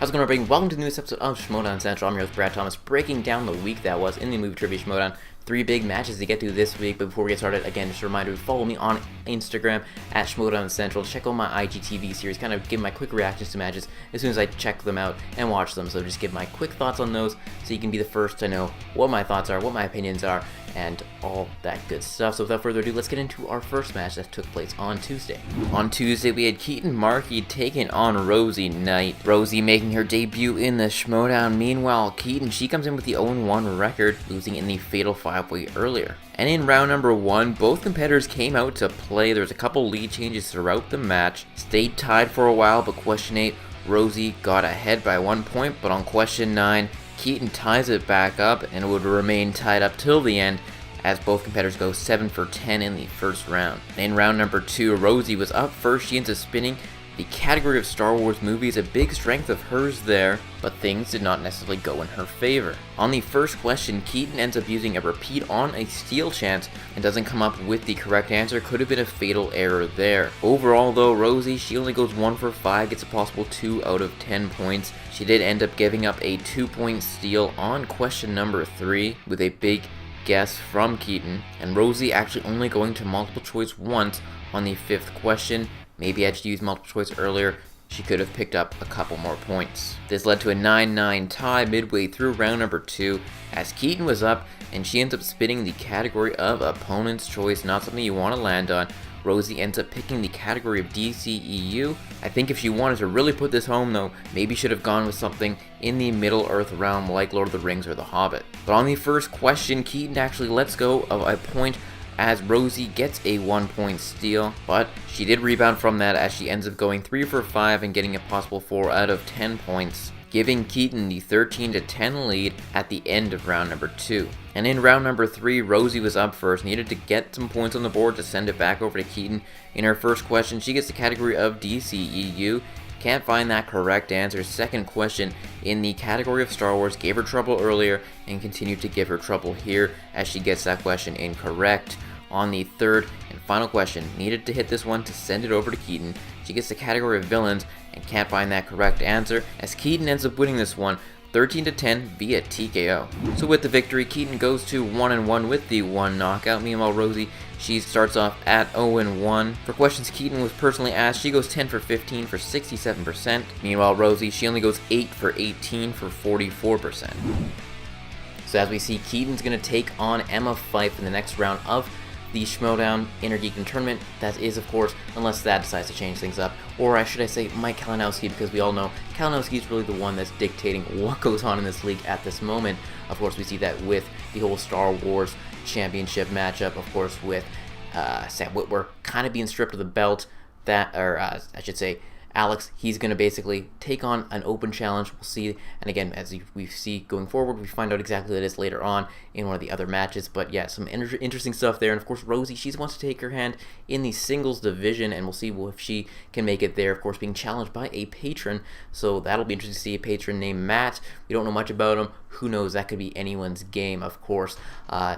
How's it going, everybody? Welcome to the newest episode of Schmoedown Central. I'm your host, Brad Thomas, breaking down the week that was in the Movie Trivia Schmoedow. 3 big matches to get to this week, but before we get started, again, just a reminder to follow me on Instagram at Schmoedown Central. Check out my IGTV series, kind of give my quick reactions to matches as soon as I check them out and watch them. So just give my quick thoughts on those so you can be the first to know what my thoughts are, what my opinions are, and all that good stuff. So without further ado, let's get into our first match that took place on Tuesday. On Tuesday, we had Keetin Marchi taking on Rosie Knight. Rosie making her debut in the Schmoedown. Meanwhile, Keaton, she comes in with the 0-1 record, losing in the Fatal 5-Way earlier. And in round number 1, both competitors came out to play. There was a couple lead changes throughout the match. Stayed tied for a while, but question 8, Rosie got ahead by 1 point, but on question 9, Keaton ties it back up and it would remain tied up till the end as both competitors go 7 for 10 in the first round. In round number 2, Rosie was up first. She ends up spinning the category of Star Wars movies, a big strength of hers there, but things did not necessarily go in her favor. On the first question, Keaton ends up using a repeat on a steal chance and doesn't come up with the correct answer. Could have been a fatal error there. Overall though, Rosie, she only goes 1 for 5, gets a possible 2 out of 10 points. She did end up giving up a 2-point steal on question number 3 with a big guess from Keaton, and Rosie actually only going to multiple choice once on the 5th question. Maybe had she used multiple choice earlier, she could have picked up a couple more points. This led to a 9-9 tie midway through round number 2 as Keaton was up and she ends up spinning the category of opponent's choice, not something you want to land on. Rosie ends up picking the category of DCEU. I think if she wanted to really put this home though, maybe should have gone with something in the Middle Earth realm like Lord of the Rings or The Hobbit. But on the first question, Keaton actually lets go of a point as Rosie gets a 1-point steal, but she did rebound from that as she ends up going 3 for 5 and getting a possible 4 out of 10 points, giving Keaton the 13-10 lead at the end of round number 2. And in round number 3, Rosie was up first, needed to get some points on the board to send it back over to Keaton. In her first question, she gets the category of DCEU. Can't find that correct answer. Second question in the category of Star Wars gave her trouble earlier and continued to give her trouble here as she gets that question incorrect. On the third and final question, needed to hit this one to send it over to Keaton. She gets the category of villains and can't find that correct answer as Keaton ends up winning this one 13-10 via TKO. So with the victory, Keaton goes to 1-1 with the 1 knockout. Meanwhile, Rosie, she starts off at 0-1. For questions Keaton was personally asked, she goes 10 for 15 for 67%. Meanwhile, Rosie, she only goes 8 for 18 for 44%. So as we see, Keaton's going to take on Emma Fyffe in the next round of the Schmoedown Inner Geekdom Tournament. That is, of course, unless Thad decides to change things up, or should I say Mike Kalinowski, because we all know Kalinowski is really the one that's dictating what goes on in this league at this moment. Of course, we see that with the whole Star Wars Championship matchup, of course, with Sam Witwer kind of being stripped of the belt. I should say, Alex, he's going to basically take on an open challenge. We'll see. And again, as we see going forward, we find out exactly what it is later on in one of the other matches. But yeah, some interesting stuff there. And of course, Rosie, she wants to take her hand in the singles division, and we'll see if she can make it there. Of course, being challenged by a patron. So that'll be interesting to see. A patron named Matt. We don't know much about him. Who knows? That could be anyone's game, of course.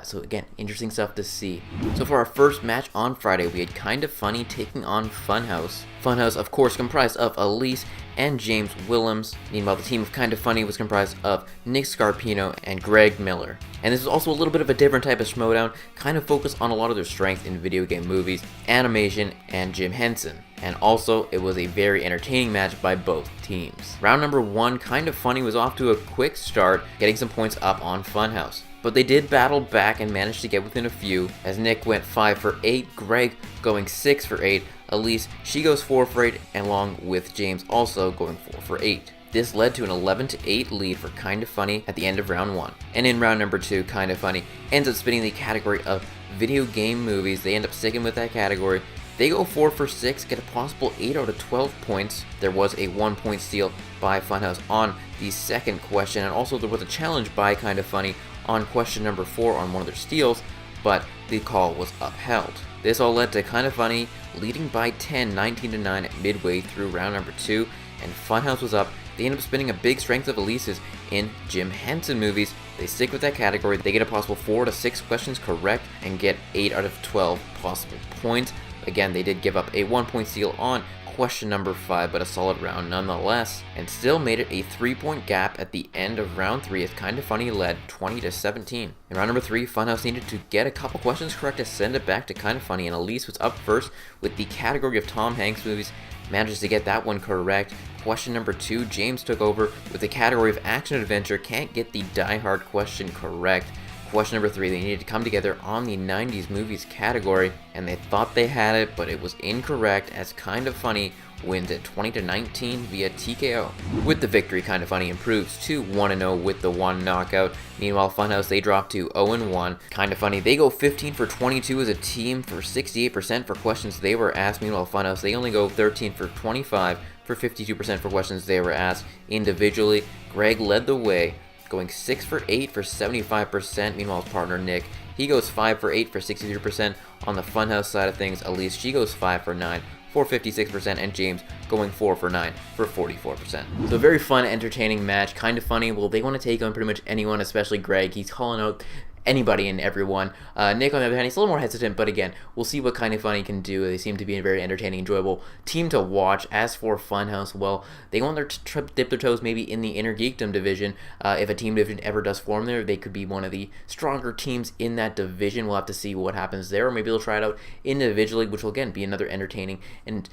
So again, interesting stuff to see. So for our first match on Friday, we had Kinda Funny taking on Funhaus. Funhaus, of course, comprised of Elise and James Willems. Meanwhile, the team of Kinda Funny was comprised of Nick Scarpino and Greg Miller. And this is also a little bit of a different type of Schmoedown, kind of focused on a lot of their strength in video game movies, animation, and Jim Henson. And also, it was a very entertaining match by both teams. Round number 1, Kinda Funny was off to a quick start, getting some points up on Funhaus. But they did battle back and managed to get within a few, as Nick went 5 for 8, Greg going 6 for 8, Elise, she goes 4 for 8, along with James also going 4 for 8. This led to an 11-8 lead for Kinda Funny at the end of round 1. And in round number 2, Kinda Funny ends up spinning the category of video game movies. They end up sticking with that category. They go 4 for 6, get a possible 8 out of 12 points. There was a 1-point steal by Funhaus on the second question, and also there was a challenge by Kinda Funny on question number 4 on one of their steals, but the call was upheld. This all led to Kinda Funny leading by 10, 19-9 midway through round number 2, and Funhaus was up. They end up spinning a big strength of Elise's in Jim Henson movies. They stick with that category. They get a possible 4 to 6 questions correct and get 8 out of 12 possible points. Again, they did give up a 1-point steal on question number 5, but a solid round nonetheless, and still made it a 3-point gap at the end of round 3 as Kinda Funny led 20-17. In round number 3, Funhaus needed to get a couple questions correct to send it back to Kinda Funny, and Elise was up first with the category of Tom Hanks movies, manages to get that one correct. Question number 2, James took over with the category of action adventure, can't get the Die Hard question correct. Question number 3, they needed to come together on the 90s movies category, and they thought they had it, but it was incorrect as Kinda Funny wins at 20-19 via TKO. With the victory, Kinda Funny improves to 1-0 with the 1 knockout. Meanwhile, Funhaus, they drop to 0-1. Kinda Funny, they go 15 for 22 as a team for 68% for questions they were asked. Meanwhile, Funhaus, they only go 13 for 25 for 52% for questions they were asked individually. Greg led the way, going 6 for 8 for 75%. Meanwhile, his partner Nick, he goes 5 for 8 for 63%. On the Funhaus side of things, Elise, she goes 5 for 9 for 56%, and James going 4 for 9 for 44%. So a very fun, entertaining match. Kinda Funny, well, they want to take on pretty much anyone, especially Greg. He's calling out anybody and everyone. Nick, on the other hand, he's a little more hesitant, but again, we'll see what Kinda Funny can do. They seem to be a very entertaining, enjoyable team to watch. As for Funhaus, well, they want to dip their toes maybe in the Inner Geekdom division. If a team division ever does form there, they could be one of the stronger teams in that division. We'll have to see what happens there, or maybe they'll try it out individually, which will again be another entertaining and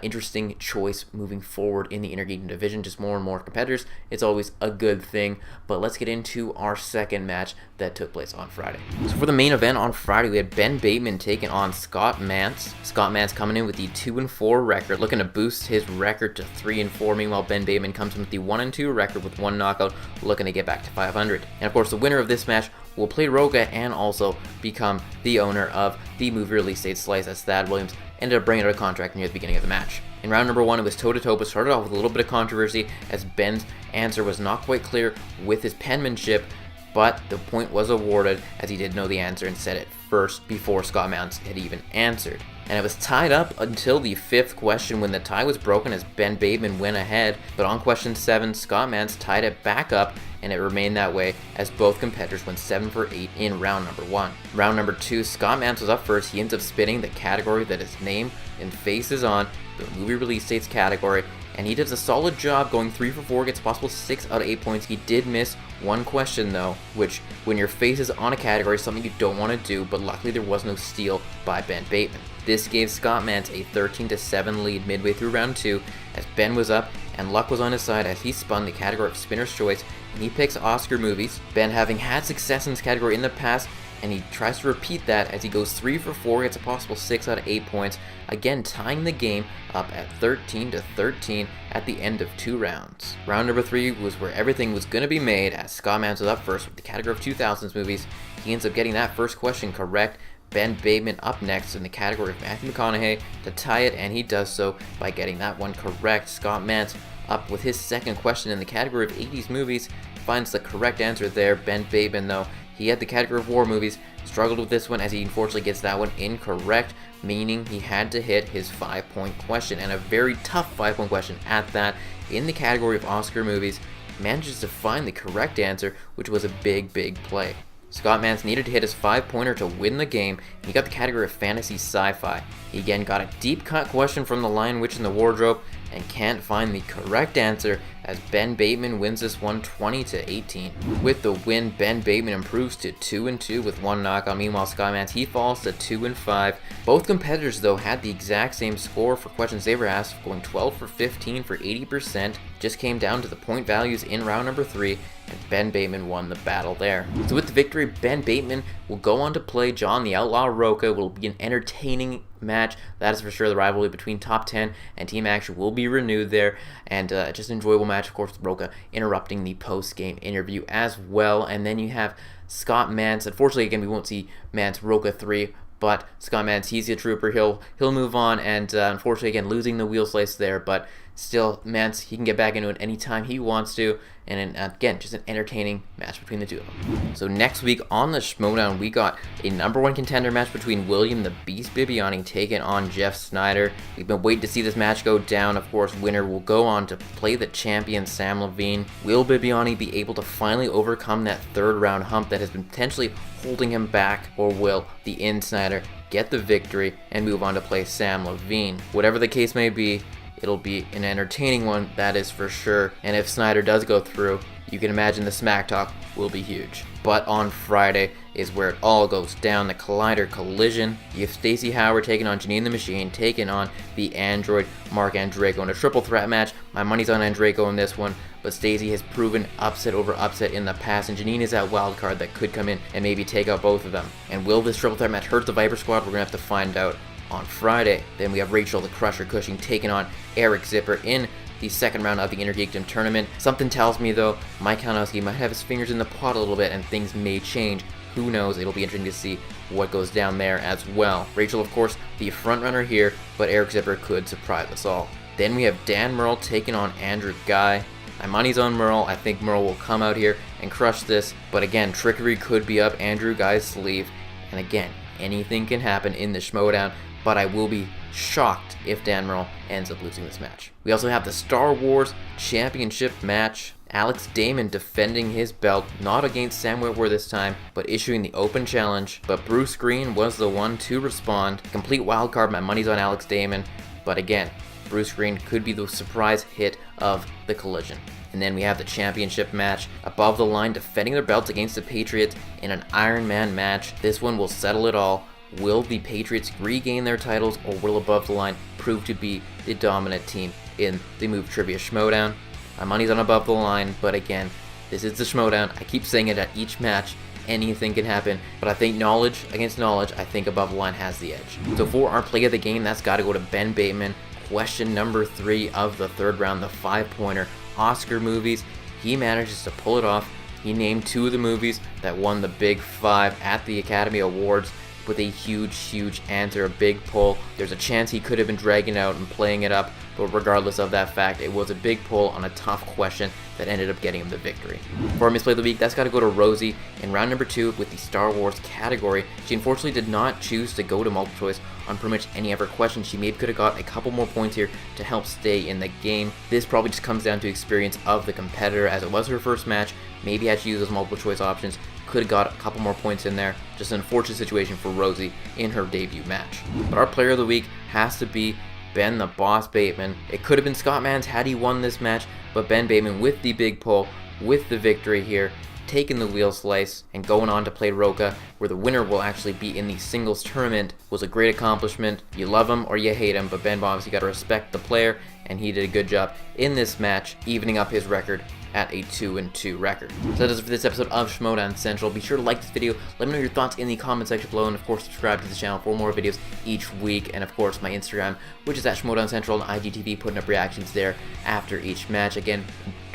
interesting choice moving forward in the Inner Geekdom division. Just more and more competitors, it's always a good thing. But let's get into our second match that took place on Friday. So for the main event on Friday, we had Ben Bateman taking on Scott Mantz. Scott Mantz coming in with the 2-4 record, looking to boost his record to 3-4. Meanwhile, Ben Bateman comes in with the 1-2 record with 1 knockout, looking to get back to 500. And of course, the winner of this match will play Roca and also become the owner of the movie release date slice, as Thad Williams ended up bringing out a contract near the beginning of the match. In round number 1, it was toe-to-toe, but started off with a little bit of controversy as Ben's answer was not quite clear with his penmanship, but the point was awarded as he did know the answer and said it first before Scott Mantz had even answered. And it was tied up until the 5th question when the tie was broken as Ben Bateman went ahead, but on question 7, Scott Mantz tied it back up, and it remained that way as both competitors went 7 for 8 in round number 1. Round number 2, Scott Mantz was up first. He ends up spinning the category that his name and face is on, the movie release dates category, and he does a solid job going 3 for 4, gets possible 6 out of 8 points. He did miss one question though, which when your face is on a category is something you don't want to do, but luckily there was no steal by Ben Bateman. This gave Scott Mantz a 13-7 lead midway through round 2 as Ben was up and luck was on his side as he spun the category of Spinner's Choice, and he picks Oscar movies. Ben having had success in this category in the past, and he tries to repeat that as he goes 3 for 4, gets a possible 6 out of 8 points, again tying the game up at 13-13 at the end of 2 rounds. Round number 3 was where everything was going to be made as Scott Mantz was up first with the category of 2000s movies. He ends up getting that first question correct. Ben Bateman up next in the category of Matthew McConaughey to tie it, and he does so by getting that one correct. Scott Mantz up with his second question in the category of 80s movies, finds the correct answer there. Ben Bateman, though, he had the category of war movies, struggled with this one as he unfortunately gets that one incorrect, meaning he had to hit his 5-point question, and a very tough 5-point question at that. In the category of Oscar movies, manages to find the correct answer, which was a big play. Scott Mantz needed to hit his 5-pointer to win the game, and he got the category of fantasy sci-fi. He again got a deep cut question from The Lion Witch in the Wardrobe, and can't find the correct answer as Ben Bateman wins this one 20-18. With the win, Ben Bateman improves to 2-2 with 1 knockout. Meanwhile, Scott Mantz, he falls to 2-5. Both competitors though had the exact same score for questions they were asked, going 12 for 15 for 80%. Just came down to the point values in round number 3, and Ben Bateman won the battle there. So with the victory, Ben Bateman will go on to play John the Outlaw Roca. Will be an entertaining match, that is for sure. The rivalry between Top 10 and Team Action will be renewed there, and just an enjoyable match, of course, with Roca interrupting the post-game interview as well. And then you have Scott Mantz. Unfortunately, again, we won't see Mantz Roca 3, but Scott Mantz, he's a trooper. He'll move on, and unfortunately, again, losing the wheel slice there, but still, Mantz, he can get back into it anytime he wants to, and again, just an entertaining match between the two of them. So next week on the Schmoedown, we got a #1 contender match between William the Beast Bibiani taking on Jeff Snyder. We've been waiting to see this match go down. Of course, winner will go on to play the champion Sam Levine. Will Bibiani be able to finally overcome that 3rd round hump that has been potentially holding him back, or will the Snyder get the victory and move on to play Sam Levine? Whatever the case may be, It'll be an entertaining one, that is for sure. And if Snyder does go through, you can imagine the smack talk will be huge. But on Friday is where it all goes down, the Collider Collision. You have Stacey Howard taking on Janine the Machine, taking on the Android Mark Andreyko in a triple threat match. My money's on Andreyko in this one, but Stacey has proven upset over upset in the past, and Janine is that wild card that could come in and maybe take out both of them. And will this triple threat match hurt the Viper Squad? We're going to have to find out on Friday. Then we have Rachel the Crusher Cushing taking on Eric Zipper in the second round of the Intergeekdom tournament. Something tells me though, Mike Kalinowski might have his fingers in the pot a little bit and things may change. Who knows? It'll be interesting to see what goes down there as well. Rachel, of course, the front runner here, but Eric Zipper could surprise us all. Then we have Dan Merle taking on Andrew Guy. My money's on Merle. I think Merle will come out here and crush this, but again, trickery could be up Andrew Guy's sleeve, and again, anything can happen in the Schmoedown, but I will be shocked if Dan Merle ends up losing this match. We also have the Star Wars Championship match. Alex Damon defending his belt, not against Sam Whitwer this time, but issuing the open challenge. But Bruce Green was the one to respond. Complete wildcard, my money's on Alex Damon. But again, Bruce Green could be the surprise hit of the Collision. And then we have the championship match. Above the Line defending their belts against the Patriots in an Iron Man match. This one will settle it all. Will the Patriots regain their titles, or will Above the Line prove to be the dominant team in the Movie Trivia Schmoedown? My money's on Above the Line, but again, this is the Schmoedown. I keep saying it at each match. Anything can happen, but I think knowledge against knowledge, I think Above the Line has the edge. So for our play of the game, that's got to go to Ben Bateman. Question number 3 of the third round, the 5-pointer Oscar movies. He manages to pull it off. He named 2 of the movies that won the Big 5 at the Academy Awards with a huge answer, a big pull. There's a chance he could have been dragging out and playing it up, but regardless of that fact, it was a big pull on a tough question that ended up getting him the victory. For our misplay of the week, that's got to go to Rosie in round number 2 with the Star Wars category. She unfortunately did not choose to go to multiple choice on pretty much any of her questions. She maybe could have got a couple more points here to help stay in the game. This probably just comes down to experience of the competitor, as it was her first match. Maybe had she used those multiple choice options, could have got a couple more points in there. Just an unfortunate situation for Rosie in her debut match. But our player of the week has to be Ben the Boss Bateman. It could have been Scott Mantz had he won this match, but Ben Bateman with the big pull, with the victory here, taking the wheel slice and going on to play Roka, where the winner will actually be in the singles tournament, was a great accomplishment. You love him or you hate him, but Ben obviously got to respect the player, and he did a good job in this match, evening up his record at a 2-2 record. So that does it for this episode of Schmoedown Central. Be sure to like this video, let me know your thoughts in the comment section below, and of course subscribe to the channel for more videos each week, and of course my Instagram, which is at Schmoedown Central, and IGTV, putting up reactions there after each match. Again,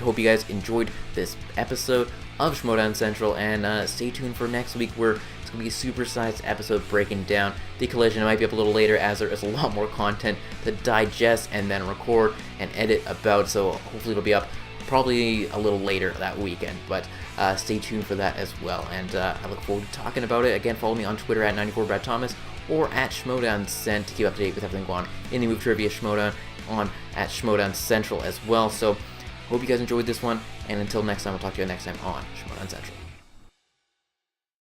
hope you guys enjoyed this episode of Schmoedown Central, and stay tuned for next week, where it's going to be a super-sized episode breaking down the Collision. It might be up a little later, as there is a lot more content to digest and then record and edit about, so hopefully it'll be up probably a little later that weekend, but stay tuned for that as well, and I look forward to talking about it. Again, follow me on Twitter at 94BradThomas or at SchmoedownCent to keep up to date with everything going on in the Movie Trivia Schmoedown, on at Schmoedown Central as well. So hope you guys enjoyed this one, and until next time, we'll talk to you next time on Schmoedown Central.